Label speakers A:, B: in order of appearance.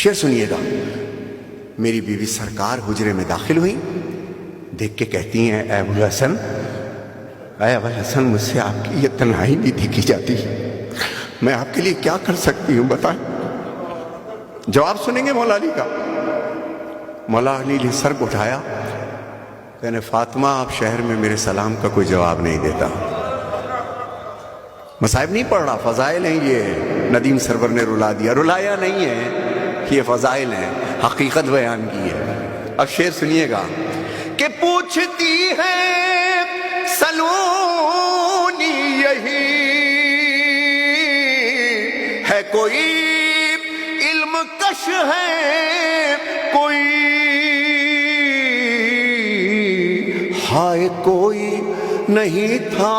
A: شعر سنیے گا. میری بیوی سرکار حجرے میں داخل ہوئی, دیکھ کے کہتی ہیں اے ابو الحسن, اے ابو الحسن مجھ سے آپ کی یہ تنہائی نہیں دیکھی جاتی, میں آپ کے لیے کیا کر سکتی ہوں بتائیں. جواب سنیں گے مولا علی کا. مولا علی نے سر کو اٹھایا, کہنے فاطمہ آپ شہر میں میرے سلام کا کوئی جواب نہیں دیتا. مصائب نہیں پڑھ رہا, فضائل ہیں یہ. ندیم سرور نے رلا دیا, رلایا نہیں ہے, یہ فضائل ہیں, حقیقت بیان کی ہے. اب شعر سنیے گا کہ پوچھتی ہے سلونی یہی ہے, کوئی علم کش ہے کوئی, ہائے کوئی نہیں تھا